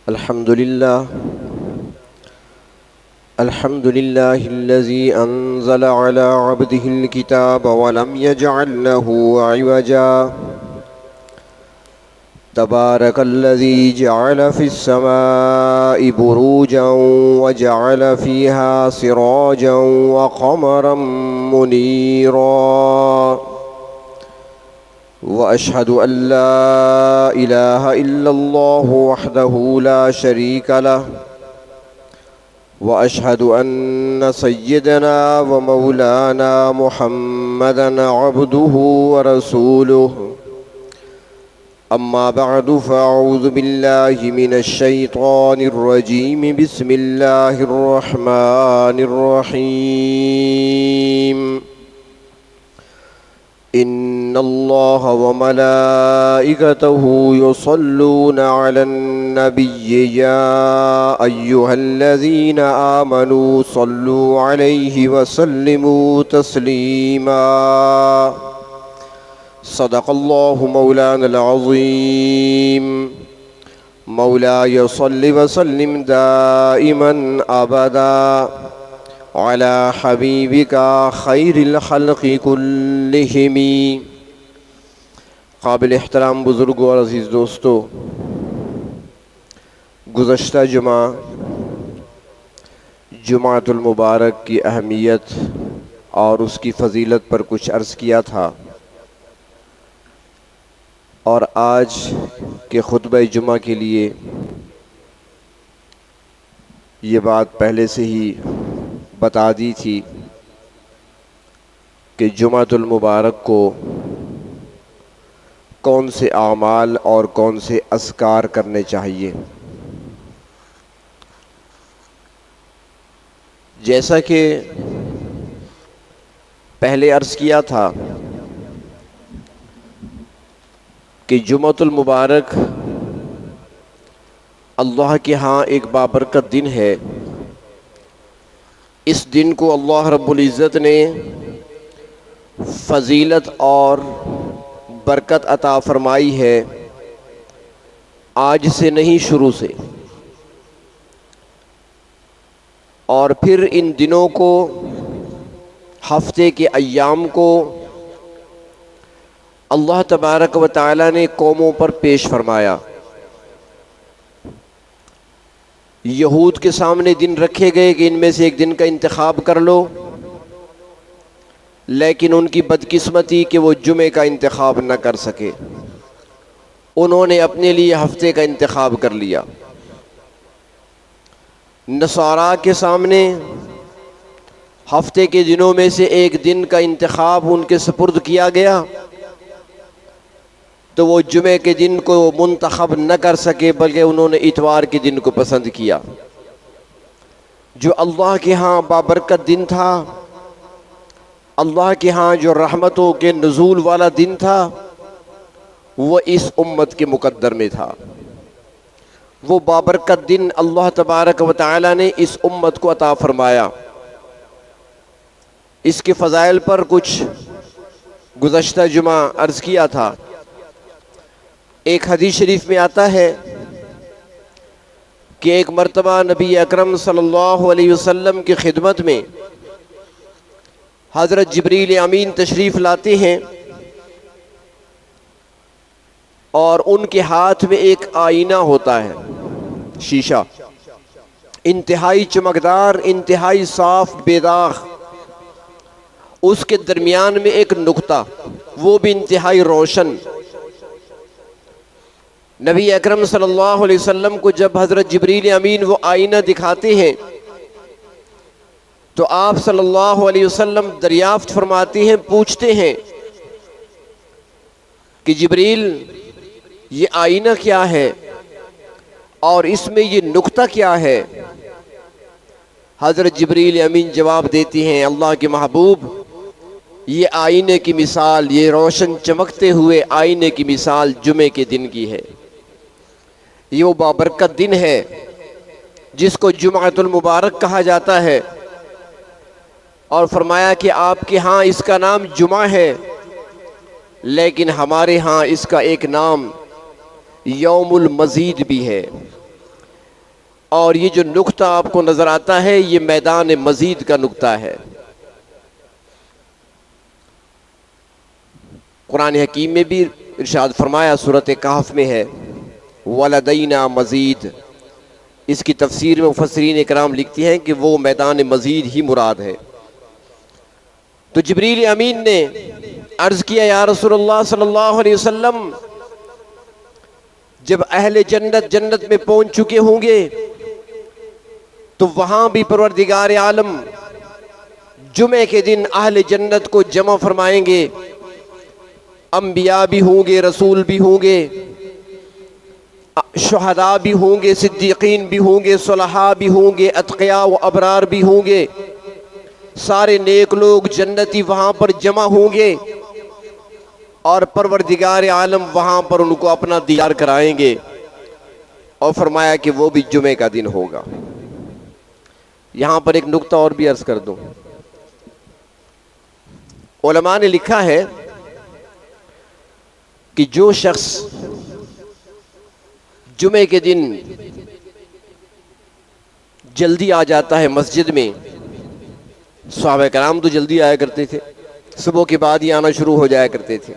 الحمد لله الذي أنزل على عبده الكتاب ولم يجعل له عوجا تبارك الذي جعل في السماء بروجا وجعل فيها سراجا وقمرا منيرا وأشهد أن لا إله إلا الله وحده لا شريك له وأشهد أن سيدنا ومولانا محمدًا عبده ورسوله أما بعد فأعوذ بالله من الشيطان الرجيم بسم الله الرحمن الرحيم إن الله وملائكته يصلون على النبي يا أيها الذين آمنوا صلوا عليه وسلموا تسليما صدق الله مولانا العظيم مولاي صل وسلم دائما أبدا على حبيبك خير الخلق كلهم. قابل احترام بزرگوں اور عزیز دوستو، گزشتہ جمعۃ المبارک کی اہمیت اور اس کی فضیلت پر کچھ عرض کیا تھا، اور آج کے خطبہ جمعہ کے لیے یہ بات پہلے سے ہی بتا دی تھی کہ جمعۃ المبارک کو کون سے اعمال اور کون سے اذکار کرنے چاہیے. جیسا کہ پہلے عرض کیا تھا کہ جمعۃ المبارک اللہ کے ہاں ایک بابرکت دن ہے. اس دن کو اللہ رب العزت نے فضیلت اور برکت عطا فرمائی ہے، آج سے نہیں شروع سے. اور پھر ان دنوں کو، ہفتے کے ایام کو اللہ تبارک و تعالی نے قوموں پر پیش فرمایا. یہود کے سامنے دن رکھے گئے کہ ان میں سے ایک دن کا انتخاب کر لو، لیکن ان کی بدقسمتی کہ وہ جمعے کا انتخاب نہ کر سکے. انہوں نے اپنے لیے ہفتے کا انتخاب کر لیا. نصارا کے سامنے ہفتے کے دنوں میں سے ایک دن کا انتخاب ان کے سپرد کیا گیا تو وہ جمعے کے دن کو منتخب نہ کر سکے، بلکہ انہوں نے اتوار کے دن کو پسند کیا، جو اللہ کے ہاں بابرکت دن تھا، اللہ کے ہاں جو رحمتوں کے نزول والا دن تھا، وہ اس امت کے مقدر میں تھا. وہ بابرکت دن اللہ تبارک و تعالی نے اس امت کو عطا فرمایا. اس کے فضائل پر کچھ گزشتہ جمعہ عرض کیا تھا. ایک حدیث شریف میں آتا ہے کہ ایک مرتبہ نبی اکرم صلی اللہ علیہ وسلم کی خدمت میں حضرت جبریل امین تشریف لاتے ہیں، اور ان کے ہاتھ میں ایک آئینہ ہوتا ہے، شیشہ، انتہائی چمکدار، انتہائی صاف بے داغ. اس کے درمیان میں ایک نقطہ، وہ بھی انتہائی روشن. نبی اکرم صلی اللہ علیہ وسلم کو جب حضرت جبریل امین وہ آئینہ دکھاتے ہیں تو آپ صلی اللہ علیہ وسلم دریافت فرماتے ہیں، پوچھتے ہیں کہ جبریل یہ آئینہ کیا ہے اور اس میں یہ نقطہ کیا ہے؟ حضرت جبریل امین جواب دیتے ہیں، اللہ کے محبوب، یہ آئینے کی مثال، یہ روشن چمکتے ہوئے آئینے کی مثال جمعے کے دن کی ہے. یہ وہ بابرکت دن ہے جس کو جمعۃ المبارک کہا جاتا ہے. اور فرمایا کہ آپ کے ہاں اس کا نام جمعہ ہے، لیکن ہمارے ہاں اس کا ایک نام یوم المزید بھی ہے. اور یہ جو نقطہ آپ کو نظر آتا ہے یہ میدان مزید کا نقطہ ہے۔ قرآن حکیم میں بھی ارشاد فرمایا، سورۃ کہف میں ہے وَلَدَيْنَا مزید۔ اس کی تفسیر میں مفسرین اکرام لکھتی ہیں کہ وہ میدان مزید ہی مراد ہے۔ تو جبریل امین نے عرض کیا یا رسول اللہ صلی اللہ علیہ وسلم، جب اہل جنت جنت میں پہنچ چکے ہوں گے تو وہاں بھی پروردگار عالم جمعے کے دن اہل جنت کو جمع فرمائیں گے، انبیاء بھی ہوں گے، رسول بھی ہوں گے، شہداء بھی ہوں گے، صدیقین بھی ہوں گے، صلحاء بھی ہوں گے، اتقیاء و ابرار بھی ہوں گے، سارے نیک لوگ جنتی وہاں پر جمع ہوں گے، اور پروردگار عالم وہاں پر ان کو اپنا دیدار کرائیں گے، اور فرمایا کہ وہ بھی جمعے کا دن ہوگا۔ یہاں پر ایک نقطہ اور بھی عرض کر دوں، علماء نے لکھا ہے کہ جو شخص جمعے کے دن جلدی آ جاتا ہے مسجد میں، صحابہ کرام تو جلدی آیا کرتے تھے، صبح کے بعد ہی آنا شروع ہو جایا کرتے تھے،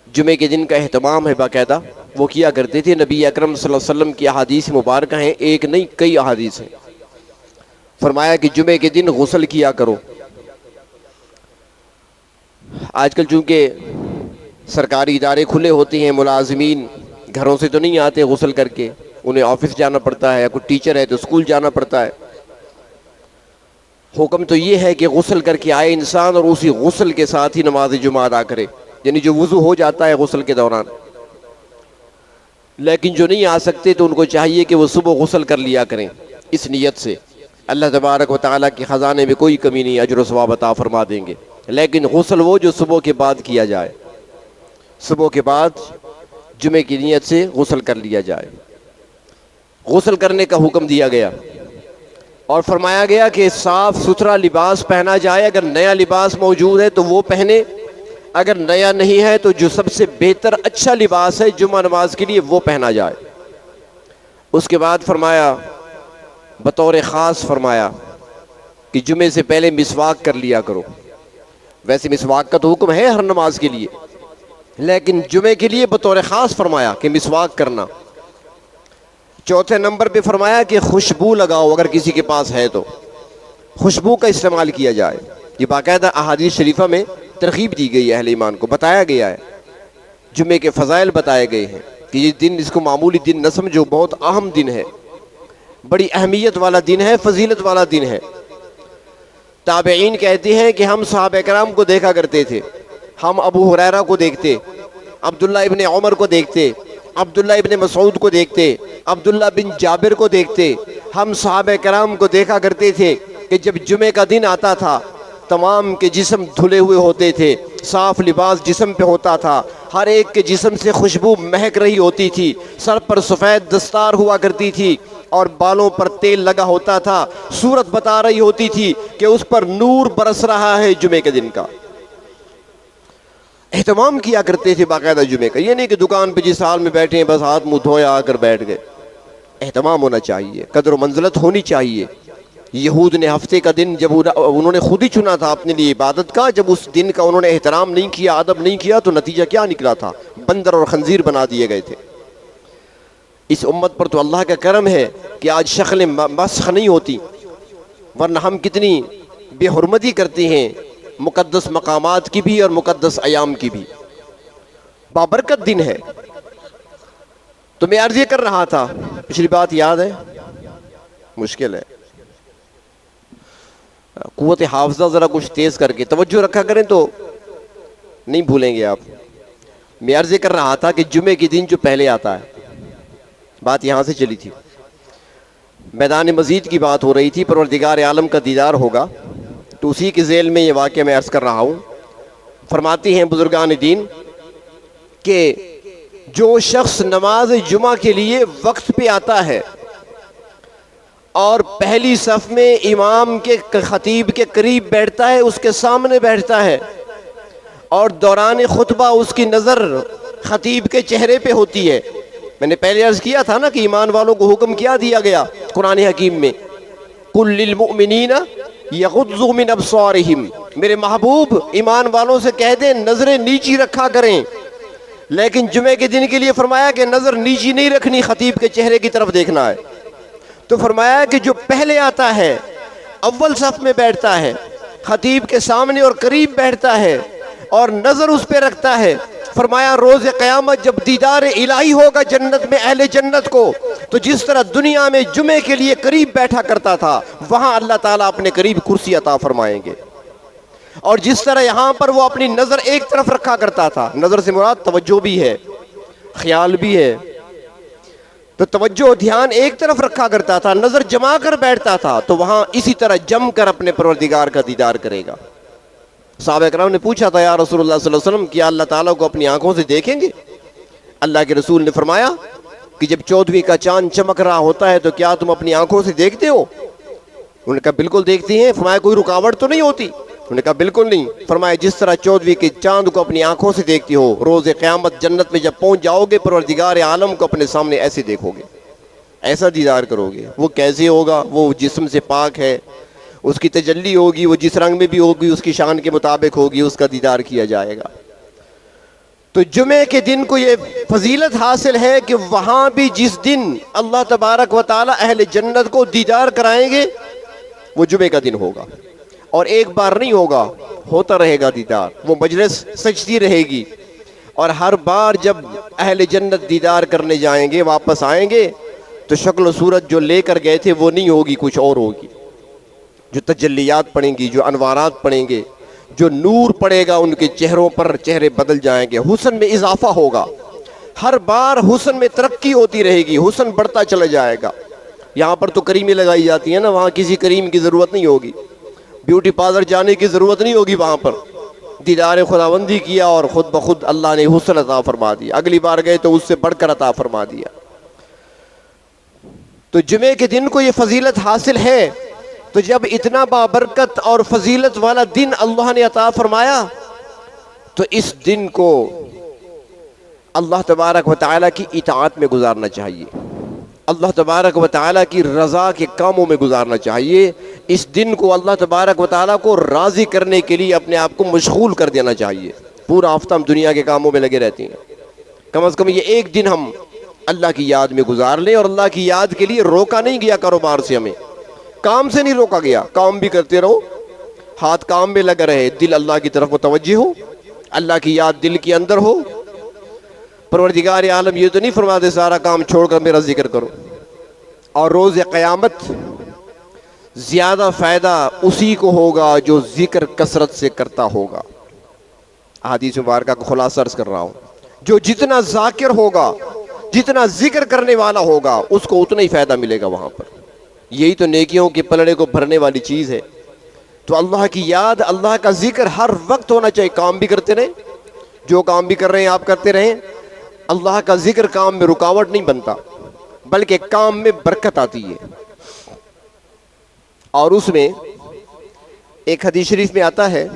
جمعے کے دن کا اہتمام ہے باقاعدہ وہ کیا کرتے تھے۔ نبی اکرم صلی اللہ علیہ وسلم کی احادیث مبارکہ ہیں، ایک نہیں کئی احادیث ہیں، فرمایا کہ جمعے کے دن غسل کیا کرو۔ آج کل چونکہ سرکاری ادارے کھلے ہوتے ہیں، ملازمین گھروں سے تو نہیں آتے غسل کر کے، انہیں آفس جانا پڑتا ہے، یا کوئی ٹیچر ہے تو اسکول جانا پڑتا ہے۔ حکم تو یہ ہے کہ غسل کر کے آئے انسان، اور اسی غسل کے ساتھ ہی نماز جمعہ ادا کرے، یعنی جو وضو ہو جاتا ہے غسل کے دوران۔ لیکن جو نہیں آ سکتے تو ان کو چاہیے کہ وہ صبح غسل کر لیا کریں، اس نیت سے اللہ تبارک و تعالیٰ کے خزانے میں کوئی کمی نہیں، اجر و ثواب عطا فرما دیں گے۔ لیکن غسل وہ جو صبح کے بعد کیا جائے، صبح کے بعد جمعے کی نیت سے غسل کر لیا جائے۔ غسل کرنے کا حکم دیا گیا، اور فرمایا گیا کہ صاف ستھرا لباس پہنا جائے، اگر نیا لباس موجود ہے تو وہ پہنے، اگر نیا نہیں ہے تو جو سب سے بہتر اچھا لباس ہے جمعہ نماز کے لیے وہ پہنا جائے۔ اس کے بعد فرمایا، بطور خاص فرمایا کہ جمعے سے پہلے مسواک کر لیا کرو۔ ویسے مسواک کا تو حکم ہے ہر نماز کے لیے، لیکن جمعے کے لیے بطور خاص فرمایا کہ مسواک کرنا۔ چوتھے نمبر پہ فرمایا کہ خوشبو لگاؤ، اگر کسی کے پاس ہے تو خوشبو کا استعمال کیا جائے۔ یہ باقاعدہ احادیث شریفہ میں ترغیب دی گئی ہے، اہل ایمان کو بتایا گیا ہے، جمعے کے فضائل بتائے گئے ہیں کہ یہ دن اس کو معمولی دن نہ سمجھو، بہت اہم دن ہے، بڑی اہمیت والا دن ہے، فضیلت والا دن ہے۔ تابعین کہتے ہیں کہ ہم صحابہ کرام کو دیکھا کرتے تھے، ہم ابو ہریرہ کو دیکھتے، عبداللہ ابن عمر کو دیکھتے، عبداللہ ابن مسعود کو دیکھتے، عبداللہ بن جابر کو دیکھتے، ہم صحابہ کرام کو دیکھا کرتے تھے کہ جب جمعے کا دن آتا تھا تمام کے جسم دھلے ہوئے ہوتے تھے، صاف لباس جسم پہ ہوتا تھا، ہر ایک کے جسم سے خوشبو مہک رہی ہوتی تھی، سر پر سفید دستار ہوا کرتی تھی، اور بالوں پر تیل لگا ہوتا تھا، صورت بتا رہی ہوتی تھی کہ اس پر نور برس رہا ہے جمعے کے دن کا۔ اہتمام کیا کرتے تھے باقاعدہ جمعے کا، یہ نہیں کہ دکان پہ جس حال میں بیٹھے ہیں بس ہاتھ منہ دھوئے آ کر بیٹھ گئے۔ اہتمام ہونا چاہیے، قدر و منزلت ہونی چاہیے۔ یہود نے ہفتے کا دن جب انہوں نے خود ہی چنا تھا اپنے لیے عبادت کا، جب اس دن کا انہوں نے احترام نہیں کیا، ادب نہیں کیا، تو نتیجہ کیا نکلا تھا؟ بندر اور خنزیر بنا دیے گئے تھے۔ اس امت پر تو اللہ کا کرم ہے کہ آج شکلیں مسخ نہیں ہوتی، ورنہ ہم کتنی بے حرمتی کرتے ہیں مقدس مقامات کی بھی اور مقدس ایام کی بھی۔ بابرکت دن ہے۔ تو میں عرض یہ کر رہا تھا، پچھلی بات یاد ہے؟ مشکل ہے، قوت حافظہ ذرا کچھ تیز کر کے توجہ رکھا کریں تو نہیں بھولیں گے آپ۔ میں عرض یہ کر رہا تھا کہ جمعے کے دن جو پہلے آتا ہے، بات یہاں سے چلی تھی، میدان مزید کی بات ہو رہی تھی، پروردگار عالم کا دیدار ہوگا، تو اسی کے ذیل میں یہ واقعہ میں عرض کر رہا ہوں۔ فرماتی ہیں بزرگان دین کہ جو شخص نماز جمعہ کے لیے وقت پہ آتا ہے اور پہلی صف میں امام کے خطیب کے قریب بیٹھتا ہے، اس کے سامنے بیٹھتا ہے، اور دوران خطبہ اس کی نظر خطیب کے چہرے پہ ہوتی ہے، میں نے پہلے عرض کیا تھا نا کہ ایمان والوں کو حکم کیا دیا گیا قرآن حکیم میں، قُل لِّلْمُؤْمِنِينَ یغضوا من ابصارہم، میرے محبوب ایمان والوں سے کہہ دیں نظریں نیچی رکھا کریں. لیکن جمعے کے دن کے لیے فرمایا کہ نظر نیچی نہیں رکھنی، خطیب کے چہرے کی طرف دیکھنا ہے. تو فرمایا کہ جو پہلے آتا ہے، اول صف میں بیٹھتا ہے، خطیب کے سامنے اور قریب بیٹھتا ہے اور نظر اس پہ رکھتا ہے، فرمایا روز قیامت جب دیدار الہی ہوگا جنت میں اہل جنت کو، تو جس طرح دنیا میں جمعے کے لیے قریب بیٹھا کرتا تھا، وہاں اللہ تعالیٰ اپنے قریب کرسی عطا فرمائیں گے. اور جس طرح یہاں پر وہ اپنی نظر ایک طرف رکھا کرتا تھا، نظر سے مراد توجہ بھی ہے، خیال بھی ہے، تو توجہ دھیان ایک طرف رکھا کرتا تھا، نظر جما کر بیٹھتا تھا، تو وہاں اسی طرح جم کر اپنے پروردگار کا دیدار کرے گا. صحابہ کرام نے پوچھا تھا یا رسول اللہ صلی اللہ علیہ وسلم کیا اللہ تعالیٰ کو اپنی آنکھوں سے دیکھیں گے؟ اللہ کے رسول نے فرمایا کہ جب 14ویں کا چاند چمک رہا ہوتا ہے تو کیا تم اپنی آنکھوں سے دیکھتے ہو؟ انہوں نے کہا بالکل دیکھتی ہیں. فرمایا کوئی رکاوٹ تو نہیں ہوتی؟ انہوں نے کہا بالکل نہیں. فرمایا جس طرح 14ویں کے چاند کو اپنی آنکھوں سے دیکھتی ہو، روز قیامت جنت میں جب پہنچ جاؤ گے پروردگار عالم کو اپنے سامنے ایسے دیکھو گے، ایسا دیدار کرو گے. وہ کیسے ہوگا؟ وہ جسم سے پاک ہے، اس کی تجلی ہوگی، وہ جس رنگ میں بھی ہوگی اس کی شان کے مطابق ہوگی، اس کا دیدار کیا جائے گا. تو جمعے کے دن کو یہ فضیلت حاصل ہے کہ وہاں بھی جس دن اللہ تبارک و تعالی اہل جنت کو دیدار کرائیں گے وہ جمعے کا دن ہوگا، اور ایک بار نہیں ہوگا، ہوتا رہے گا دیدار. وہ مجلس سجتی رہے گی، اور ہر بار جب اہل جنت دیدار کرنے جائیں گے واپس آئیں گے تو شکل و صورت جو لے کر گئے تھے وہ نہیں ہوگی، کچھ اور ہوگی. جو تجلیات پڑیں گی، جو انوارات پڑیں گے، جو نور پڑے گا ان کے چہروں پر، چہرے بدل جائیں گے، حسن میں اضافہ ہوگا. ہر بار حسن میں ترقی ہوتی رہے گی، حسن بڑھتا چلا جائے گا. یہاں پر تو کریمیں لگائی جاتی ہیں نا، وہاں کسی کریم کی ضرورت نہیں ہوگی، بیوٹی پارلر جانے کی ضرورت نہیں ہوگی. وہاں پر دیدار خداوندی کیا اور خود بخود اللہ نے حسن عطا فرما دیا. اگلی بار گئے تو اس سے بڑھ کر عطا فرما دیا. تو جمعے کے دن کو یہ فضیلت حاصل ہے. تو جب اتنا بابرکت اور فضیلت والا دن اللہ نے عطا فرمایا تو اس دن کو اللہ تبارک و تعالیٰ کی اطاعت میں گزارنا چاہیے، اللہ تبارک و تعالیٰ کی رضا کے کاموں میں گزارنا چاہیے. اس دن کو اللہ تبارک و تعالیٰ کو راضی کرنے کے لیے اپنے آپ کو مشغول کر دینا چاہیے. پورا ہفتہ ہم دنیا کے کاموں میں لگے رہتے ہیں، کم از کم یہ ایک دن ہم اللہ کی یاد میں گزار لیں. اور اللہ کی یاد کے لیے روکا نہیں گیا کاروبار سے، ہمیں کام سے نہیں روکا گیا، کام بھی کرتے رہو، ہاتھ کام میں لگا رہے، دل اللہ کی طرف متوجہ ہو، اللہ کی یاد دل کے اندر ہو. پروردگار عالم یہ تو نہیں فرماتے سارا کام چھوڑ کر میرا ذکر کرو. اور روز قیامت زیادہ فائدہ اسی کو ہوگا جو ذکر کثرت سے کرتا ہوگا. حدیث مبارکہ کو خلاصہ عرض کر رہا ہوں، جو جتنا ذاکر ہوگا، جتنا ذکر کرنے والا ہوگا، اس کو اتنا ہی فائدہ ملے گا وہاں پر. یہی تو نیکیوں کے پلڑے کو بھرنے والی چیز ہے. تو اللہ کی یاد، اللہ کا ذکر ہر وقت ہونا چاہیے. کام بھی کرتے رہیں، جو کام بھی کر رہے ہیں آپ کرتے رہیں. اللہ کا ذکر کام میں رکاوٹ نہیں بنتا، بلکہ کام میں برکت آتی ہے. اور اس میں ایک حدیث شریف میں آتا ہے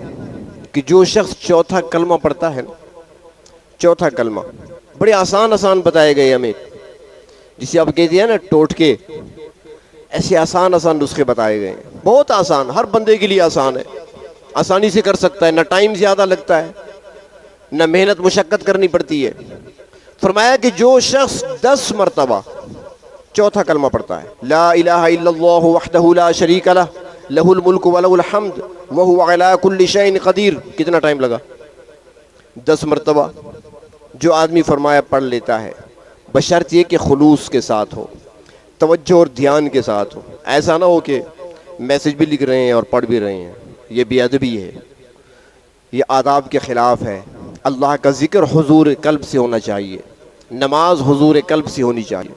کہ جو شخص چوتھا کلمہ پڑھتا ہے، چوتھا کلمہ بڑے آسان آسان بتائے گئے ہمیں، جسے آپ کہتے ہیں نا ٹوٹکے، ایسے آسان آسان نسخے بتائے گئے ہیں. بہت آسان، ہر بندے کے لیے آسان ہے، آسانی سے کر سکتا ہے، نہ ٹائم زیادہ لگتا ہے، نہ محنت مشقت کرنی پڑتی ہے. فرمایا کہ جو شخص 10 مرتبہ چوتھا کلمہ پڑھتا ہے، لا الہ الا اللہ وحدہ لا شریک لہ لہ الملک ولہ الحمد وہو علی کل شیء قدیر. کتنا ٹائم لگا؟ 10 مرتبہ جو آدمی فرمایا پڑھ لیتا ہے، بشرط یہ کہ خلوص کے ساتھ ہو، توجہ اور دھیان کے ساتھ ہو. ایسا نہ ہو کہ میسج بھی لکھ رہے ہیں اور پڑھ بھی رہے ہیں، یہ بے ادبی ہے، یہ آداب کے خلاف ہے. اللہ کا ذکر حضور قلب سے ہونا چاہیے، نماز حضور قلب سے ہونی چاہیے.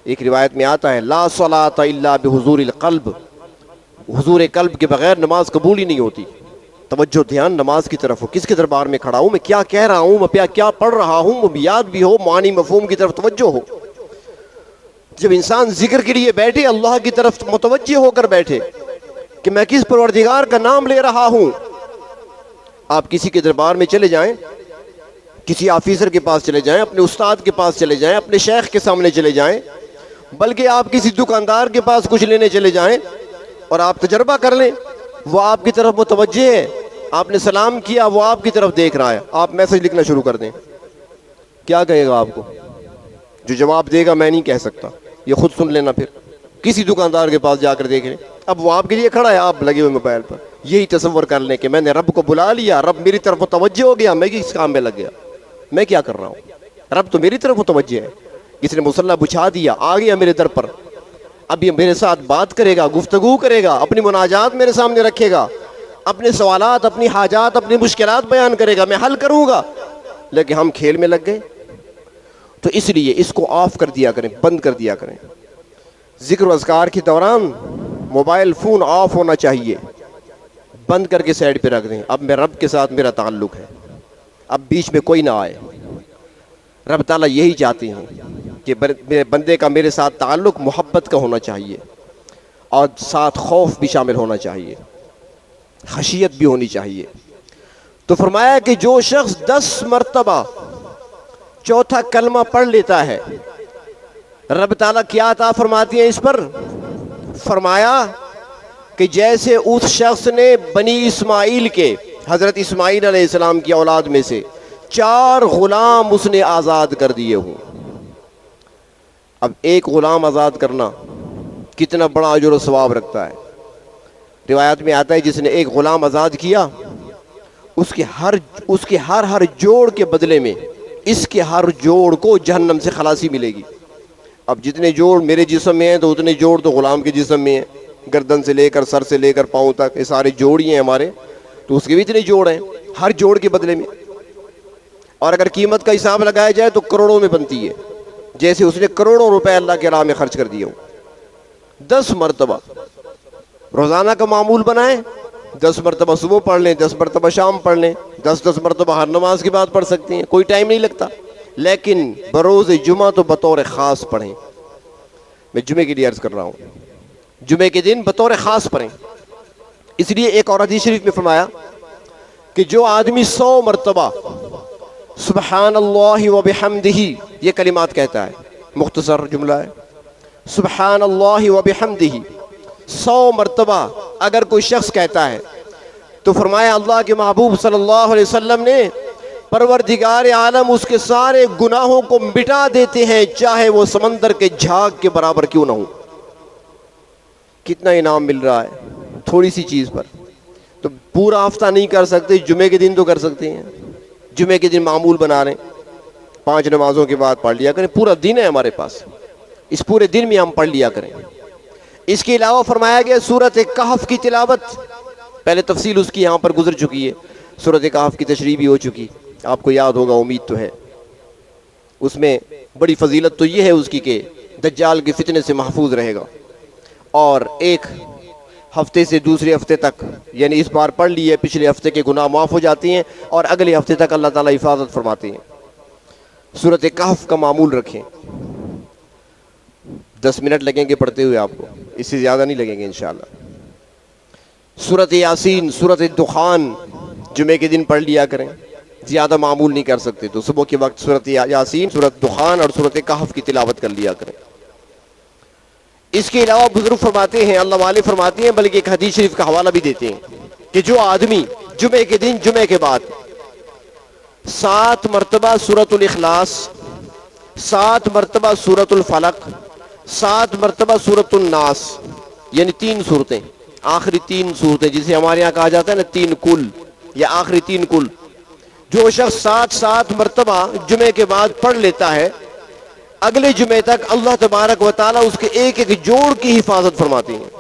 ایک روایت میں آتا ہے لا صلاۃ الا بحضور القلب، حضور قلب کے بغیر نماز قبول ہی نہیں ہوتی. توجہ دھیان نماز کی طرف ہو، کس کے دربار میں کھڑا ہوں، میں کیا کہہ رہا ہوں، میں کیا پڑھ رہا ہوں، وہ یاد بھی ہو، معنی مفہوم کی طرف توجہ ہو. جب انسان ذکر کے لیے بیٹھے، اللہ کی طرف متوجہ ہو کر بیٹھے کہ میں کس پروردگار کا نام لے رہا ہوں. آپ کسی کے دربار میں چلے جائیں، کسی آفیسر کے پاس چلے جائیں، اپنے استاد کے پاس چلے جائیں، اپنے شیخ کے سامنے چلے جائیں، بلکہ آپ کسی دکاندار کے پاس کچھ لینے چلے جائیں اور آپ تجربہ کر لیں، وہ آپ کی طرف متوجہ ہے، آپ نے سلام کیا، وہ آپ کی طرف دیکھ رہا ہے، آپ میسج لکھنا شروع کر دیں، کیا کہے گا آپ کو؟ جو جواب دے گا میں نہیں کہہ سکتا، یہ خود سن لینا، پھر کسی دکاندار کے پاس جا کر دیکھ لیں، اب وہ آپ کے لیے کھڑا ہے، آپ لگے ہوئے موبائل پر، یہی تصور کر لیں کہ میں نے رب کو بلا لیا، رب میری طرف متوجہ ہو گیا، میں اس کام میں لگ گیا، میں کیا کر رہا ہوں؟ رب تو میری طرف متوجہ ہے، اس نے مصلی بچھا دیا، آ گیا میرے در پر، اب یہ میرے ساتھ بات کرے گا، گفتگو کرے گا، اپنی مناجات میرے سامنے رکھے گا، اپنے سوالات، اپنی حاجات، اپنی مشکلات بیان کرے گا، میں حل کروں گا، لیکن ہم کھیل میں لگ گئے۔ تو اس لیے اس کو آف کر دیا کریں، بند کر دیا کریں۔ ذکر و اذکار کے دوران موبائل فون آف ہونا چاہیے، بند کر کے سائڈ پہ رکھ دیں، اب میں رب کے ساتھ میرا تعلق ہے، اب بیچ میں کوئی نہ آئے۔ رب تعالیٰ یہی چاہتے ہیں کہ بندے کا میرے ساتھ تعلق محبت کا ہونا چاہیے، اور ساتھ خوف بھی شامل ہونا چاہیے، خشیت بھی ہونی چاہیے۔ تو فرمایا کہ جو شخص 10 مرتبہ چوتھا کلمہ پڑھ لیتا ہے، رب تعالیٰ کیا عطا فرماتی ہیں اس پر؟ فرمایا کہ جیسے اس شخص نے بنی اسماعیل کے، حضرت اسماعیل علیہ السلام کی اولاد میں سے 4 غلام اس نے آزاد کر دیے ہوں۔ اب ایک غلام آزاد کرنا کتنا بڑا اجر و ثواب رکھتا ہے۔ روایات میں آتا ہے جس نے ایک غلام آزاد کیا، اس کے ہر جوڑ کے بدلے میں اس کے ہر جوڑ کو جہنم سے خلاصی ملے گی۔ اب جتنے جوڑ میرے جسم میں ہیں تو اتنے جوڑ تو غلام کے جسم میں ہیں، گردن سے لے کر سر سے لے کر پاؤں تک یہ سارے جوڑ ہی ہیں ہمارے، تو اس کے بھی اتنے جوڑ ہیں ہر جوڑ کے بدلے میں۔ اور اگر قیمت کا حساب لگایا جائے تو کروڑوں میں بنتی ہے، جیسے اس نے کروڑوں روپے اللہ کے راہ میں خرچ کر دیے ہوں۔ 10 مرتبہ روزانہ کا معمول بنائیں، 10 مرتبہ صبح پڑھ لیں، 10 مرتبہ شام پڑھ لیں، 10 مرتبہ ہر نماز کے بعد پڑھ سکتے ہیں، کوئی ٹائم نہیں لگتا، لیکن بروز جمعہ تو بطور خاص پڑھیں۔ میں جمعے کے لیے عرض کر رہا ہوں، جمعے کے دن بطور خاص پڑھیں۔ اس لیے ایک اور حدیث شریف میں فرمایا کہ جو آدمی 100 مرتبہ سبحان اللہ و بحمدہ یہ کلمات کہتا ہے، مختصر جملہ ہے، سبحان اللہ و بحمدہ 100 مرتبہ اگر کوئی شخص کہتا ہے تو فرمایا اللہ کے محبوب صلی اللہ علیہ وسلم نے پروردگار عالم اس کے سارے گناہوں کو مٹا دیتے ہیں، چاہے وہ سمندر کے جھاگ کے برابر کیوں نہ ہو۔ کتنا انعام مل رہا ہے تھوڑی سی چیز پر۔ تو پورا ہفتہ نہیں کر سکتے، جمعے کے دن تو کر سکتے ہیں، جمعے کے دن معمول بنا لیں، 5 نمازوں کے بعد پڑھ لیا کریں، پورا دن ہے ہمارے پاس، اس پورے دن میں ہم پڑھ لیا کریں۔ اس کے علاوہ فرمایا گیا سورۃ کہف کی تلاوت، پہلے تفصیل اس کی یہاں پر گزر چکی ہے، سورۃ کہف کی تشریح بھی ہو چکی، آپ کو یاد ہوگا، امید تو ہے۔ اس میں بڑی فضیلت تو یہ ہے اس کی کہ دجال کے فتنے سے محفوظ رہے گا، اور ایک ہفتے سے دوسرے ہفتے تک، یعنی اس بار پڑھ لی ہے، پچھلے ہفتے کے گناہ معاف ہو جاتے ہیں، اور اگلے ہفتے تک اللہ تعالیٰ حفاظت فرماتے ہیں۔ سورۃ کہف کا معمول رکھیں، 10 منٹ لگیں گے پڑھتے ہوئے، آپ کو اس سے زیادہ نہیں لگیں گے انشاءاللہ۔ سورۃ یاسین، سورۃ دخان جمعے کے دن پڑھ لیا کریں، زیادہ معمول نہیں کر سکتے تو صبح کے وقت سورۃ یاسین، سورۃ دخان اور سورۃ کہف کی تلاوت کر لیا کریں۔ اس کے علاوہ بزرگ فرماتے ہیں، اللہ والے فرماتے ہیں، بلکہ ایک حدیث شریف کا حوالہ بھی دیتے ہیں کہ جو آدمی جمعے کے دن، جمعے کے بعد 7 مرتبہ سورۃ الاخلاص، 7 مرتبہ سورۃ الفلق، 7 مرتبہ سورۃ الناس، یعنی 3 صورتیں، آخری 3 صورتیں جسے ہمارے یہاں کہا جاتا ہے نا 3 کل یا آخری 3 کل، جو شخص 7 مرتبہ جمعے کے بعد پڑھ لیتا ہے، اگلے جمعے تک اللہ تبارک و تعالیٰ اس کے ایک ایک جوڑ کی حفاظت فرماتے ہیں،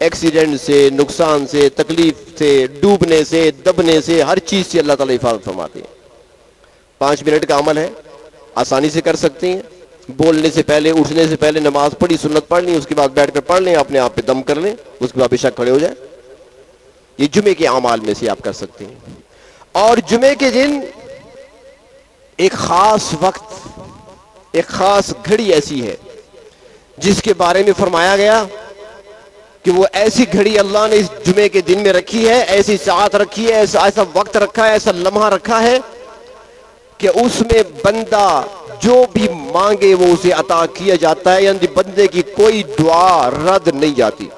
ایکسیڈنٹ سے، نقصان سے، تکلیف سے، ڈوبنے سے، دبنے سے، ہر چیز سے اللہ تعالیٰ حفاظت فرماتے ہیں۔ 5 منٹ کا عمل ہے، آسانی سے کر سکتے ہیں، بولنے سے پہلے، اٹھنے سے پہلے نماز پڑھی، سنت پڑھ لیں، اس کے بعد بیٹھ کر پڑھ لیں، اپنے آپ پہ دم کر لیں، اس کے بعد بے شک کھڑے ہو جائیں۔ یہ جمعے کے اعمال میں سے آپ کر سکتے ہیں۔ اور جمعے کے دن ایک خاص وقت، ایک خاص گھڑی ایسی ہے جس کے بارے میں فرمایا گیا کہ وہ ایسی گھڑی اللہ نے اس جمعے کے دن میں رکھی ہے، ایسی ساعت رکھی ہے، ایسا وقت رکھا ہے، ایسا لمحہ رکھا ہے کہ اس میں بندہ جو بھی مانگے وہ اسے عطا کیا جاتا ہے، یعنی بندے کی کوئی دعا رد نہیں جاتی،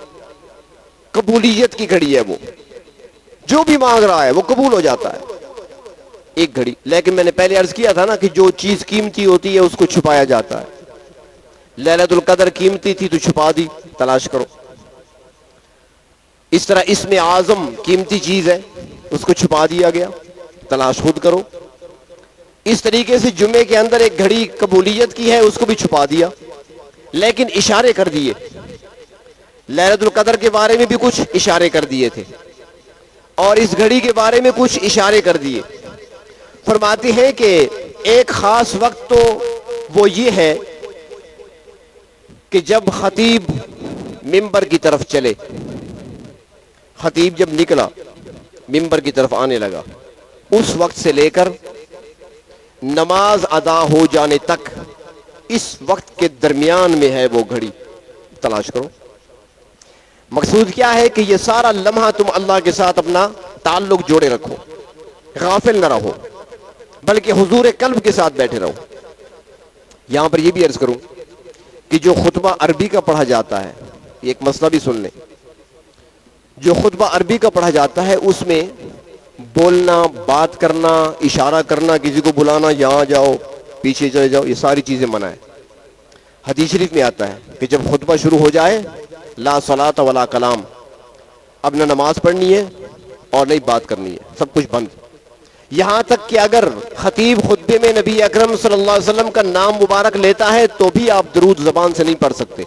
قبولیت کی گھڑی ہے وہ، جو بھی مانگ رہا ہے وہ قبول ہو جاتا ہے ایک گھڑی۔ لیکن میں نے پہلے عرض کیا تھا نا کہ جو چیز قیمتی ہوتی ہے اس کو چھپایا جاتا ہے۔ لیلۃ القدر قیمتی تھی تو چھپا دی، تلاش کرو۔ اس طرح اسم اعظم قیمتی چیز ہے، اس کو چھپا دیا گیا، تلاش خود کرو۔ اس طریقے سے جمعے کے اندر ایک گھڑی قبولیت کی ہے، اس کو بھی چھپا دیا، لیکن اشارے کر دیے۔ لیلۃ القدر کے بارے میں بھی کچھ اشارے کر دیے تھے، اور اس گھڑی کے بارے میں کچھ اشارے کر دیے۔ فرماتے ہیں کہ ایک خاص وقت تو وہ یہ ہے کہ جب خطیب منبر کی طرف چلے، خطیب جب نکلا منبر کی طرف آنے لگا، اس وقت سے لے کر نماز ادا ہو جانے تک اس وقت کے درمیان میں ہے وہ گھڑی، تلاش کرو۔ مقصود کیا ہے کہ یہ سارا لمحہ تم اللہ کے ساتھ اپنا تعلق جوڑے رکھو، غافل نہ رہو، بلکہ حضور قلب کے ساتھ بیٹھے رہو۔ یہاں پر یہ بھی عرض کروں کہ جو خطبہ عربی کا پڑھا جاتا ہے، یہ ایک مسئلہ بھی سن لیں، جو خطبہ عربی کا پڑھا جاتا ہے اس میں بولنا، بات کرنا، اشارہ کرنا، کسی کو بلانا یہاں جاؤ، پیچھے چلے جاؤ، یہ ساری چیزیں منع ہے۔ حدیث شریف میں آتا ہے کہ جب خطبہ شروع ہو جائے، لا صلاۃ ولا کلام، اب نہ نماز پڑھنی ہے اور نہیں بات کرنی ہے، سب کچھ بند۔ یہاں تک کہ اگر خطیب خطبے میں نبی اکرم صلی اللہ علیہ وسلم کا نام مبارک لیتا ہے تو بھی آپ درود زبان سے نہیں پڑھ سکتے،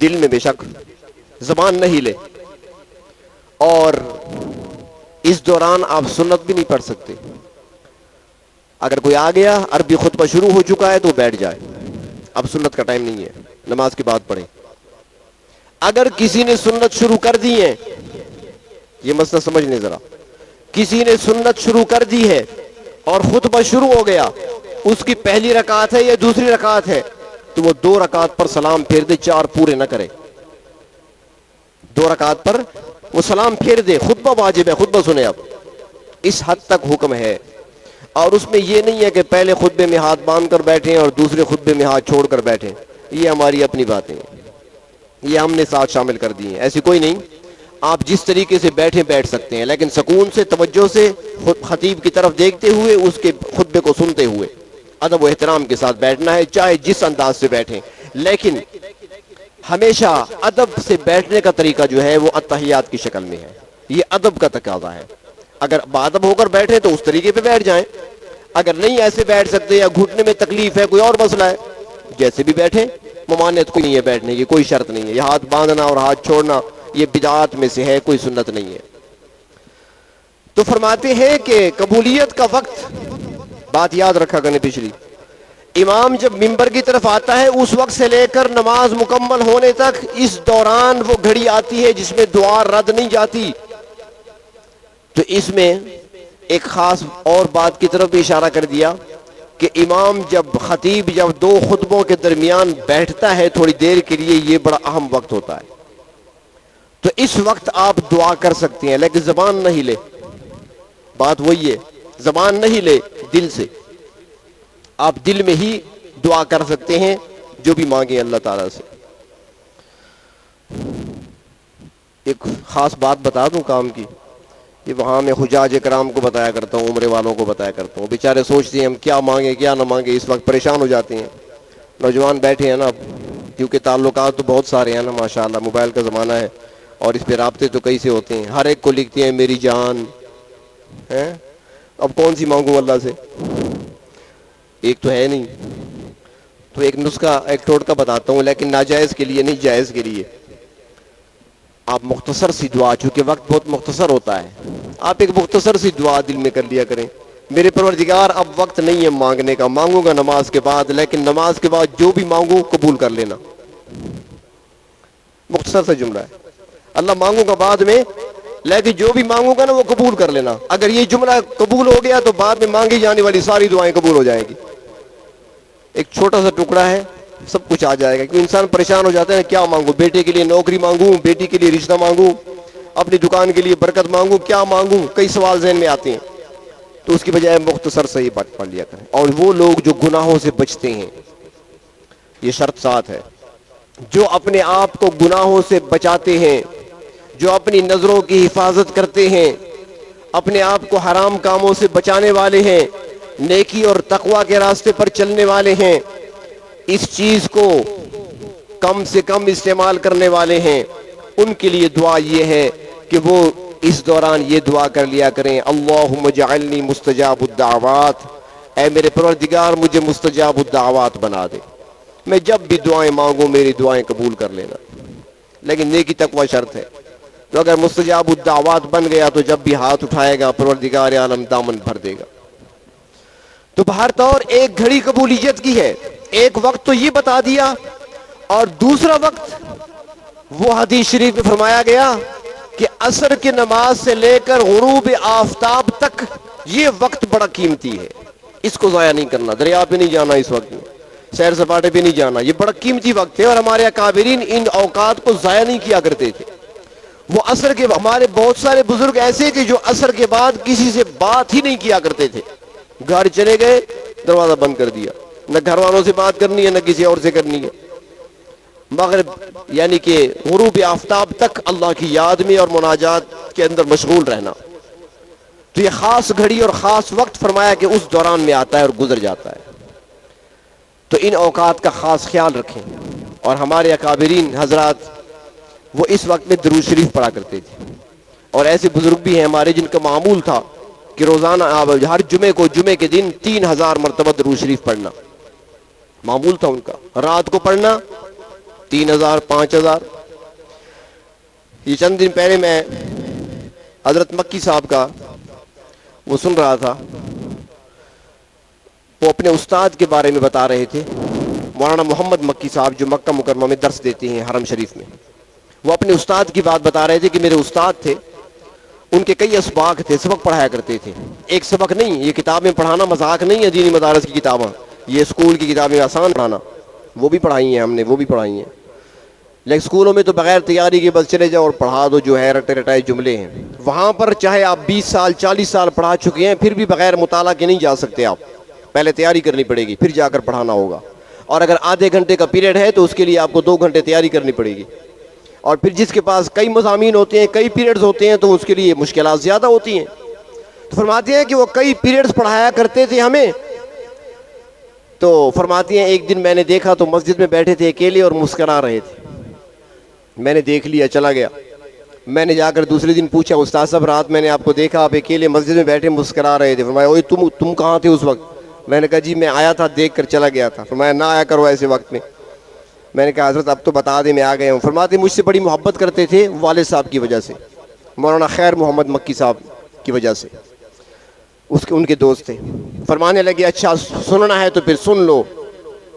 دل میں بے شک، زبان نہیں لے، اور اس دوران آپ سنت بھی نہیں پڑھ سکتے۔ اگر کوئی آ گیا، عربی خطبہ شروع ہو چکا ہے تو بیٹھ جائے، اب سنت کا ٹائم نہیں ہے، نماز کے بعد پڑھیں۔ اگر کسی نے سنت شروع کر دی ہے، یہ مسئلہ سمجھنے ذرا، کسی نے سنت شروع کر دی ہے اور خطبہ شروع ہو گیا، اس کی پہلی رکعت ہے یا دوسری رکعت ہے، تو وہ 2 رکعت پر سلام پھیر دے، 4 پورے نہ کرے۔ 2 رکعت پر وہ سلام پھیر دے، خطبہ واجب ہے، خطبہ سنے۔ اب اس حد تک حکم ہے، اور اس میں یہ نہیں ہے کہ پہلے خطبے میں ہاتھ باندھ کر بیٹھیں اور دوسرے خطبے میں ہاتھ چھوڑ کر بیٹھیں، یہ ہماری اپنی باتیں ہیں، یہ ہم نے ساتھ شامل کر دی ہیں، ایسی کوئی نہیں۔ آپ جس طریقے سے بیٹھیں بیٹھ سکتے ہیں، لیکن سکون سے، توجہ سے، خطیب کی طرف دیکھتے ہوئے، اس کے خطبے کو سنتے ہوئے ادب و احترام کے ساتھ بیٹھنا ہے، چاہے جس انداز سے بیٹھیں۔ لیکن ہمیشہ ادب سے بیٹھنے کا طریقہ جو ہے وہ اتحیات کی شکل میں ہے، یہ ادب کا تقاضا ہے۔ اگر باادب ہو کر بیٹھیں تو اس طریقے پہ بیٹھ جائیں، اگر نہیں ایسے بیٹھ سکتے یا گھٹنے میں تکلیف ہے، کوئی اور مسئلہ ہے، جیسے بھی بیٹھیں، ممانعت کوئی نہیں ہے بیٹھنے کی، کوئی شرط نہیں ہے۔ یہ ہاتھ باندھنا اور ہاتھ چھوڑنا یہ بدعات میں سے ہے، کوئی سنت نہیں ہے۔ تو فرماتے ہیں کہ قبولیت کا وقت، بات یاد رکھا کرنے پچھلی، امام جب منبر کی طرف آتا ہے اس وقت سے لے کر نماز مکمل ہونے تک، اس دوران وہ گھڑی آتی ہے جس میں دعا رد نہیں جاتی۔ تو اس میں ایک خاص اور بات کی طرف بھی اشارہ کر دیا کہ امام خطیب جب 2 خطبوں کے درمیان بیٹھتا ہے تھوڑی دیر کے لیے، یہ بڑا اہم وقت ہوتا ہے، تو اس وقت آپ دعا کر سکتے ہیں، لیکن زبان نہیں لے، بات وہی ہے، زبان نہیں لے، دل سے آپ دل میں ہی دعا کر سکتے ہیں جو بھی مانگیں اللہ تعالیٰ سے۔ ایک خاص بات بتا دوں کام کی، یہ وہاں میں حجاج کرام کو بتایا کرتا ہوں، عمرے والوں کو بتایا کرتا ہوں، بیچارے سوچتے ہیں ہم کیا مانگیں کیا نہ مانگیں، اس وقت پریشان ہو جاتے ہیں۔ نوجوان بیٹھے ہیں نا، کیونکہ تعلقات تو بہت سارے ہیں نا، ماشاءاللہ موبائل کا زمانہ ہے، اور اس پہ رابطے تو کئی سے ہوتے ہیں، ہر ایک کو لکھتے ہیں میری جان ہے، اب کون سی مانگوں اللہ سے، ایک تو ہے نہیں۔ تو ایک نسخہ، ایک ٹوٹکا بتاتا ہوں، لیکن ناجائز کے لیے نہیں، جائز کے لیے۔ آپ مختصر سی دعا، چونکہ وقت بہت مختصر ہوتا ہے، آپ ایک مختصر سی دعا دل میں کر لیا کریں، میرے پروردگار اب وقت نہیں ہے مانگنے کا، مانگوں گا نماز کے بعد، لیکن نماز کے بعد جو بھی مانگوں قبول کر لینا۔ مختصر سا جملہ ہے، اللہ مانگوں گا بعد میں، لیکن جو بھی مانگوں گا نا وہ قبول کر لینا۔ اگر یہ جملہ قبول ہو گیا تو بعد میں مانگی جانے والی ساری دعائیں قبول ہو جائیں گی۔ ایک چھوٹا سا ٹکڑا ہے، سب کچھ آ جائے گا، کیونکہ انسان پریشان ہو جاتا ہے، کیا مانگوں، بیٹے کے لیے نوکری مانگوں، بیٹی کے لیے رشتہ مانگوں، اپنی دکان کے لیے برکت مانگوں، کیا مانگوں، کئی سوال ذہن میں آتے ہیں۔ تو اس کی بجائے مختصر سے یہ بات پڑھ لیا کریں. اور وہ لوگ جو گناہوں سے بچتے ہیں، یہ شرط ساتھ ہے، جو اپنے آپ کو گناہوں سے بچاتے ہیں، جو اپنی نظروں کی حفاظت کرتے ہیں، اپنے آپ کو حرام کاموں سے بچانے والے ہیں، نیکی اور تقوی کے راستے پر چلنے والے ہیں، اس چیز کو کم سے کم استعمال کرنے والے ہیں، ان کے لیے دعا یہ ہے کہ وہ اس دوران یہ دعا کر لیا کریں: اللہم اجعلنی مستجاب الدعوات، اے میرے پروردگار مجھے مستجاب الدعوات بنا دے، میں جب بھی دعائیں مانگوں میری دعائیں قبول کر لینا. لیکن نیکی تقوی شرط ہے، تو اگر مستجاب الدعوات بن گیا تو جب بھی ہاتھ اٹھائے گا پروردگار عالم دامن بھر دے گا. تو بہر طور ایک گھڑی قبولیت کی ہے، ایک وقت تو یہ بتا دیا، اور دوسرا وقت وہ حدیث شریف میں فرمایا گیا کہ عصر کی نماز سے لے کر غروب آفتاب تک یہ وقت بڑا قیمتی ہے، اس کو ضائع نہیں کرنا. دریا پہ نہیں جانا، اس وقت میں سیر سپاٹے پہ نہیں جانا، یہ بڑا قیمتی وقت ہے. اور ہمارے اکابرین ان اوقات کو ضائع نہیں کیا کرتے تھے. وہ عصر کے، ہمارے بہت سارے بزرگ ایسے تھے جو عصر کے بعد کسی سے بات ہی نہیں کیا کرتے تھے. گھر چلے گئے، دروازہ بند کر دیا، نہ گھر والوں سے بات کرنی ہے نہ کسی اور سے کرنی ہے. مغرب یعنی کہ غروب آفتاب تک اللہ کی یاد میں اور مناجات کے اندر مشغول رہنا. تو یہ خاص گھڑی اور خاص وقت فرمایا کہ اس دوران میں آتا ہے اور گزر جاتا ہے. تو ان اوقات کا خاص خیال رکھیں. اور ہمارے اکابرین حضرات وہ اس وقت میں درود شریف پڑھا کرتے تھے. اور ایسے بزرگ بھی ہیں ہمارے جن کا معمول تھا کہ روزانہ ہر جمعے کے دن 3000 مرتبہ درود شریف پڑھنا معمول تھا ان کا. رات کو پڑھنا 3000 5000. یہ چند دن پہلے میں حضرت مکی صاحب کا وہ سن رہا تھا، وہ اپنے استاد کے بارے میں بتا رہے تھے، مولانا محمد مکی صاحب جو مکہ مکرمہ میں درس دیتے ہیں حرم شریف میں. وہ اپنے استاد کی بات بتا رہے تھے کہ میرے استاد تھے، ان کے کئی اسباق تھے، سبق پڑھایا کرتے تھے. ایک سبق نہیں، یہ کتابیں پڑھانا مذاق نہیں ہے، دینی مدارس کی کتابیں، یہ اسکول کی کتابیں آسان پڑھانا، وہ بھی پڑھائی ہیں ہم نے، وہ بھی پڑھائی ہیں. لیکن اسکولوں میں تو بغیر تیاری کے بس چلے جاؤ اور پڑھا دو، جو ہے رٹے رٹائے جملے ہیں. وہاں پر چاہے آپ 20 سال 40 سال پڑھا چکے ہیں پھر بھی بغیر مطالعہ کے نہیں جا سکتے. آپ پہلے تیاری کرنی پڑے گی، پھر جا کر پڑھانا ہوگا. اور اگر آدھے گھنٹے کا پیریڈ ہے تو اس کے لیے آپ کو 2 گھنٹے تیاری کرنی پڑے گی. اور پھر جس کے پاس کئی مضامین ہوتے ہیں، کئی پیریڈز ہوتے ہیں، تو اس کے لیے مشکلات زیادہ ہوتی ہیں. تو فرماتے ہیں کہ وہ کئی پیریڈز پڑھایا کرتے تھے ہمیں. تو فرماتی ہیں ایک دن میں نے دیکھا تو مسجد میں بیٹھے تھے اکیلے اور مسکرا رہے تھے. میں نے دیکھ لیا، چلا گیا. میں نے جا کر دوسرے دن پوچھا، استاد صاحب رات میں نے آپ کو دیکھا آپ اکیلے مسجد میں بیٹھے مسکرا رہے تھے. فرمایا اوئے تم کہاں تھے اس وقت؟ میں نے کہا جی میں آیا تھا، دیکھ کر چلا گیا تھا. فرمایا نہ آیا کرو ایسے وقت میں. میں نے کہا حضرت اب تو بتا دیں میں آ گیا ہوں. فرماتے مجھ سے بڑی محبت کرتے تھے والد صاحب کی وجہ سے، مولانا خیر محمد مکی صاحب کی وجہ سے، ان کے دوست تھے. فرمانے لگے اچھا سننا ہے تو پھر سن لو،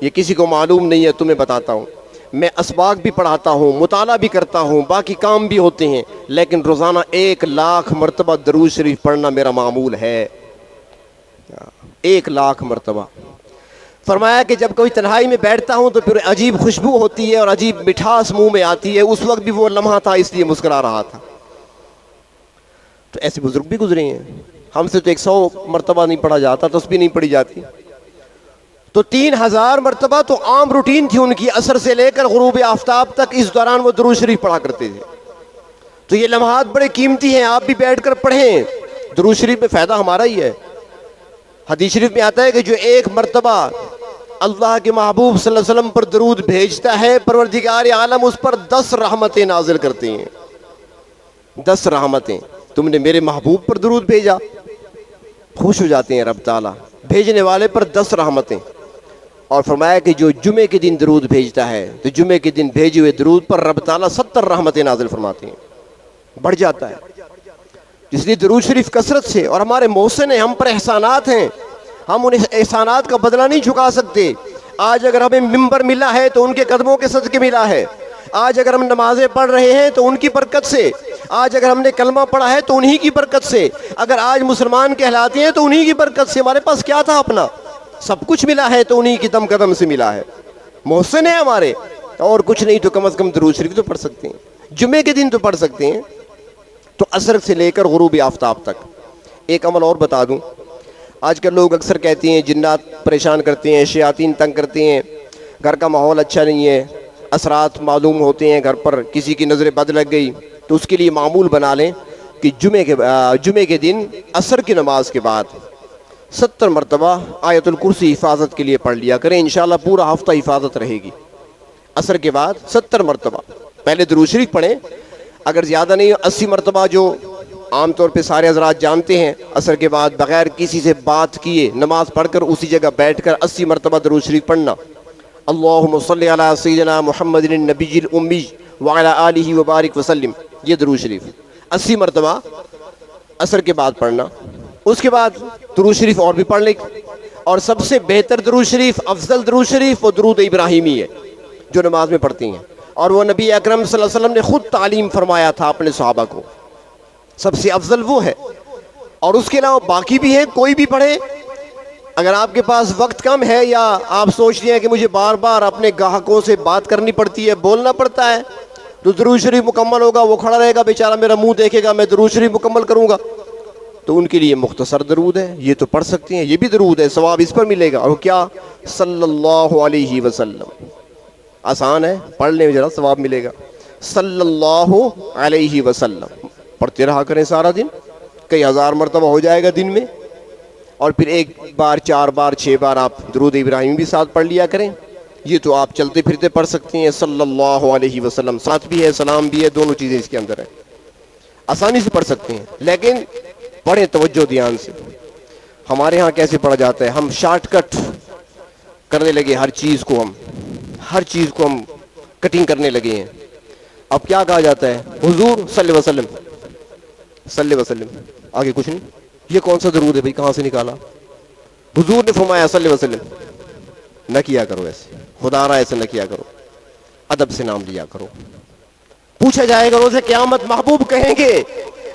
یہ کسی کو معلوم نہیں ہے، تمہیں بتاتا ہوں. میں اسباق بھی پڑھاتا ہوں، مطالعہ بھی کرتا ہوں، باقی کام بھی ہوتے ہیں، لیکن روزانہ 1,00,000 مرتبہ درود شریف پڑھنا میرا معمول ہے. 1,00,000 مرتبہ. فرمایا کہ جب کوئی تنہائی میں بیٹھتا ہوں تو پھر عجیب خوشبو ہوتی ہے اور عجیب مٹھاس منہ میں آتی ہے. اس وقت بھی وہ لمحہ تھا اس لیے مسکرا رہا تھا. تو ایسے بزرگ بھی گزرے ہیں. ہم سے تو 100 مرتبہ نہیں پڑھا جاتا، تسبیح نہیں پڑھی جاتی. تو 3000 مرتبہ تو عام روٹین تھی ان کی، عصر سے لے کر غروب آفتاب تک اس دوران وہ درود شریف پڑھا کرتے تھے. تو یہ لمحات بڑے قیمتی ہیں، آپ بھی بیٹھ کر پڑھیں. درود شریف میں فائدہ ہمارا ہی ہے. حدیث شریف میں آتا ہے کہ جو ایک مرتبہ اللہ کے محبوب صلی اللہ علیہ وسلم پر درود بھیجتا ہے پروردگار عالم اس پر 10 رحمتیں نازل کرتے ہیں. 10 رحمتیں. تم نے میرے محبوب پر درود بھیجا، خوش ہو جاتے ہیں رب تعالیٰ. بھیجنے والے پر 10 رحمتیں. اور فرمایا کہ جو جمعے کے دن درود بھیجتا ہے تو جمعے کے دن بھیجے ہوئے درود پر رب تعالیٰ 70 رحمتیں نازل فرماتے ہیں. بڑھ جاتا ہے. اس لیے درود شریف کثرت سے. اور ہمارے محسن ہیں، ہم پر احسانات ہیں، ہم ان احسانات کا بدلہ نہیں چکا سکتے. آج اگر ہمیں ممبر ملا ہے تو ان کے قدموں کے صدقے ملا ہے. آج اگر ہم نمازیں پڑھ رہے ہیں تو ان کی برکت سے. آج اگر ہم نے کلمہ پڑھا ہے تو انہی کی برکت سے. اگر آج مسلمان کہلاتے ہیں تو انہی کی برکت سے. ہمارے پاس کیا تھا اپنا؟ سب کچھ ملا ہے تو انہی کی دم قدم سے ملا ہے. محسن ہیں ہمارے. اور کچھ نہیں تو کم از کم درود شریف تو پڑھ سکتے ہیں، جمعے کے دن تو پڑھ سکتے ہیں. تو عصر سے لے کر غروب آفتاب تک. ایک عمل اور بتا دوں آج کل لوگ اکثر کہتے ہیں جنات پریشان کرتے ہیں، شیاطین تنگ کرتے ہیں، گھر کا ماحول اچھا نہیں ہے، اثرات معلوم ہوتے ہیں گھر پر، کسی کی نظر بد لگ گئی، تو اس کے لیے معمول بنا لیں کہ جمعے کے دن عصر کی نماز کے بعد 70 مرتبہ آیت الکرسی حفاظت کے لیے پڑھ لیا کریں، انشاءاللہ پورا ہفتہ حفاظت رہے گی۔ عصر کے بعد 70 مرتبہ پہلے درود شریف پڑھیں، اگر زیادہ نہیں 80 مرتبہ جو عام طور پہ سارے حضرات جانتے ہیں، عصر کے بعد بغیر کسی سے بات کیے نماز پڑھ کر اسی جگہ بیٹھ کر 80 مرتبہ درود شریف پڑھنا، اللہم صلی علی سیدنا محمد النبی الامی وعلی آلہ وبارک وسلم، یہ درود شریف 80 مرتبہ عصر کے بعد پڑھنا۔ اس کے بعد درود شریف اور بھی پڑھ لیں، اور سب سے بہتر درود شریف، افضل درود شریف وہ درود ابراہیمی ہے جو نماز میں پڑھتی ہیں، اور وہ نبی اکرم صلی اللہ علیہ وسلم نے خود تعلیم فرمایا تھا اپنے صحابہ کو، سب سے افضل وہ ہے۔ اور اس کے علاوہ باقی بھی ہیں، کوئی بھی پڑھے۔ اگر آپ کے پاس وقت کم ہے یا آپ سوچ رہے ہیں کہ مجھے بار بار اپنے گاہکوں سے بات کرنی پڑتی ہے، بولنا پڑتا ہے، تو درود شریف مکمل ہوگا، وہ کھڑا رہے گا بیچارہ، میرا منہ دیکھے گا، میں درود شریف مکمل کروں گا، تو ان کے لیے مختصر درود ہے، یہ تو پڑھ سکتے ہیں، یہ بھی درود ہے، ثواب اس پر ملے گا۔ اور کیا؟ صلی اللہ علیہ وسلم، آسان ہے، پڑھ لیں ذرا ثواب ملے گا۔ صلی اللہ علیہ وسلم پڑھتے رہا کریں سارا دن، کئی ہزار مرتبہ ہو جائے گا دن میں، اور پھر 1 بار 4 بار 6 بار آپ درود ابراہیم بھی ساتھ پڑھ لیا کریں، یہ تو آپ چلتے پھرتے پڑھ سکتے ہیں۔ صلی اللہ علیہ وسلم ساتھ بھی ہے، سلام بھی ہے، دونوں چیزیں اس کے اندر ہیں، آسانی سے پڑھ سکتے ہیں، لیکن پڑھیں توجہ دھیان سے۔ ہمارے ہاں کیسے پڑھا جاتا ہے، ہم شارٹ کٹ کرنے لگے، ہر چیز کو ہم کٹنگ کرنے لگے ہیں۔ اب کیا کہا جاتا ہے؟ حضور صلی اللہ علیہ وسلم، صلی اللہ علیہ وسلم، آگے کچھ نہیں۔ یہ کون سا درود ہے بھائی، کہاں سے نکالا؟ حضور نے فرمایا صلی اللہ علیہ وسلم، نہ کیا کرو ایسے، خدا را ایسے نہ کیا کرو، ادب سے نام لیا کرو۔ پوچھا جائے گا روز قیامت، محبوب کہیں گے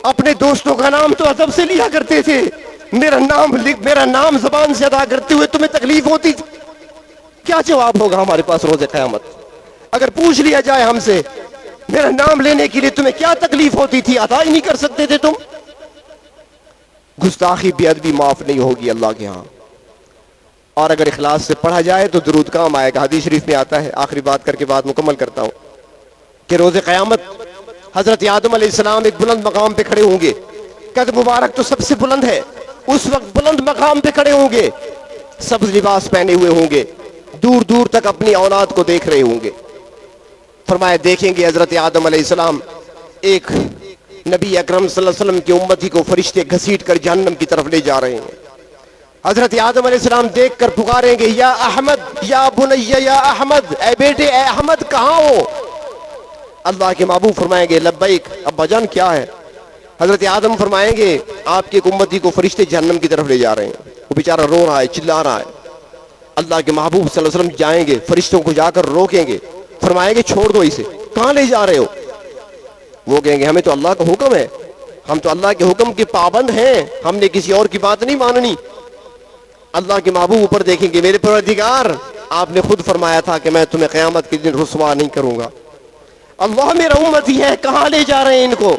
اپنے دوستوں کا نام تو ادب سے لیا کرتے تھے، میرا نام زبان سے ادا کرتے ہوئے تمہیں تکلیف ہوتی تھی؟ کیا جواب ہوگا ہمارے پاس روز قیامت؟ اگر پوچھ لیا جائے ہم سے میرا نام لینے کے لیے تمہیں کیا تکلیف ہوتی تھی، ادا ہی نہیں کر سکتے تھے تم؟ گستاخی بے ادبی معاف نہیں ہوگی اللہ کے ہاں۔ اور اگر اخلاص سے پڑھا جائے تو درود کام آئے گا۔ حدیث شریف میں آتا ہے، آخری بات کر کے بات مکمل کرتا ہوں، کہ روز قیامت حضرت آدم علیہ السلام ایک بلند مقام پہ کھڑے ہوں گے، قد مبارک تو سب سے بلند ہے، اس وقت بلند مقام پہ کھڑے ہوں گے، سبز لباس پہنے ہوئے ہوں گے، دور دور تک اپنی اولاد کو دیکھ رہے ہوں گے۔ فرمایا دیکھیں گے حضرت آدم علیہ السلام ایک نبی اکرم صلی اللہ علیہ وسلم کی امتی کو فرشتے گھسیٹ کر جہنم کی طرف لے جا رہے ہیں۔ حضرت آدم علیہ السلام دیکھ کر پکاریں گے، یا احمد یا بنی یا احمد، اے بیٹے اے احمد کہاں ہو؟ اللہ کے محبوب فرمائیں گے لبیک، ابا جان کیا ہے؟ حضرت آدم فرمائیں گے آپ کی ایک امتی کو فرشتے جہنم کی طرف لے جا رہے ہیں، وہ بیچارہ رو رہا ہے، چلا رہا ہے۔ اللہ کے محبوب صلی اللہ علیہ وسلم جائیں گے، فرشتوں کو جا کر روکیں گے، فرمائیں گے چھوڑ دو اسے، کہاں لے جا رہے ہو؟ وہ کہیں گے ہمیں تو اللہ کا حکم ہے، ہم تو اللہ کے حکم کے پابند ہیں، ہم نے کسی اور کی بات نہیں ماننی۔ اللہ کے محبوب اوپر دیکھیں گے، میرے پروردگار آپ نے خود فرمایا تھا کہ میں تمہیں قیامت کے دن رسوا نہیں کروں گا، اللہ میرا امتی ہے، کہاں لے جا رہے ہیں ان کو؟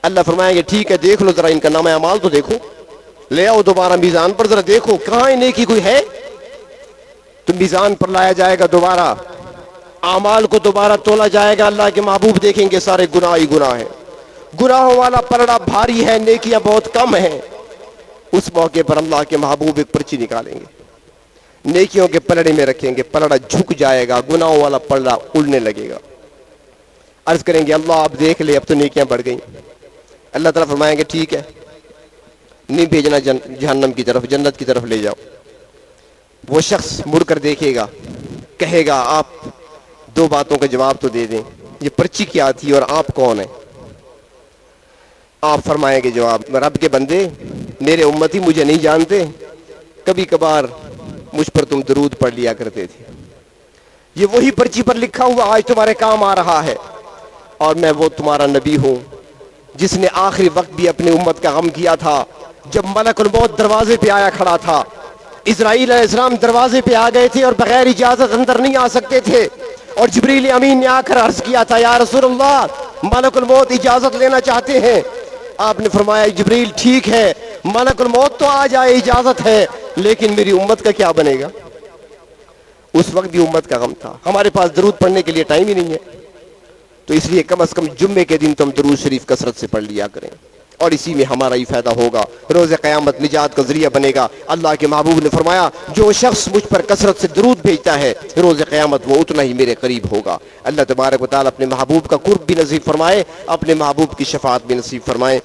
اللہ فرمائیں گے ٹھیک ہے، دیکھ لو ذرا ان کا نام اعمال تو دیکھو، لے آؤ دوبارہ میزان پر ذرا دیکھو کہاں نیکی کوئی ہے۔ تو میزان پر لایا جائے گا، دوبارہ اعمال کو دوبارہ تولا جائے گا، اللہ کے محبوب دیکھیں گے سارے گناہ ہی گناہ ہیں، گناہوں والا پلڑا بھاری ہے، نیکیاں بہت کم ہیں۔ اس موقع پر اللہ کے محبوب ایک پرچی نکالیں گے، نیکیوں کے پلڑے میں رکھیں گے، پلڑا جھک جائے گا، گناہوں والا پلڑا اڑنے لگے گا۔ عرض کریں گے اللہ آپ دیکھ لے، اب تو نیکیاں بڑھ گئیں۔ اللہ تعالیٰ فرمائیں گے ٹھیک ہے، نہیں بھیجنا جہنم کی طرف، جنت کی طرف لے جاؤ۔ وہ شخص مڑ کر دیکھے گا، کہے گا آپ 2 باتوں کا جواب تو دے دیں، یہ پرچی کیا تھی اور آپ کون ہیں؟ آپ فرمائیں گے جواب، رب کے بندے میرے امتی مجھے نہیں جانتے، کبھی کبھار مجھ پر تم درود پڑھ لیا کرتے تھے، یہ وہی پرچی پر لکھا ہوا آج تمہارے کام آ رہا ہے، اور میں وہ تمہارا نبی ہوں جس نے آخری وقت بھی اپنی امت کا غم کیا تھا، جب ملک الموت دروازے پہ آیا کھڑا تھا، اسرائیل علیہ السلام دروازے پہ آ گئے تھے اور بغیر اجازت اندر نہیں آ سکتے تھے، اور جبریل امین نے آ کر عرض کیا تھا یا رسول اللہ ملک الموت اجازت لینا چاہتے ہیں۔ آپ نے فرمایا جبریل ٹھیک ہے، ملک الموت تو آ جائے اجازت ہے، لیکن میری امت کا کیا بنے گا؟ اس وقت بھی امت کا غم تھا. ہمارے پاس درود پڑھنے کے لیے ٹائم ہی نہیں ہے، تو اس لیے کم از کم جمعے کے دن تو ہم درود شریف کثرت سے پڑھ لیا کریں، اور اسی میں ہمارا ہی فائدہ ہوگا، روز قیامت نجات کا ذریعہ بنے گا. اللہ کے محبوب نے فرمایا جو شخص مجھ پر کثرت سے درود بھیجتا ہے روز قیامت وہ اتنا ہی میرے قریب ہوگا. اللہ تبارک و تعالیٰ اپنے محبوب کا قرب بھی نصیب فرمائے، اپنے محبوب کی شفاعت بھی نصیب فرمائے.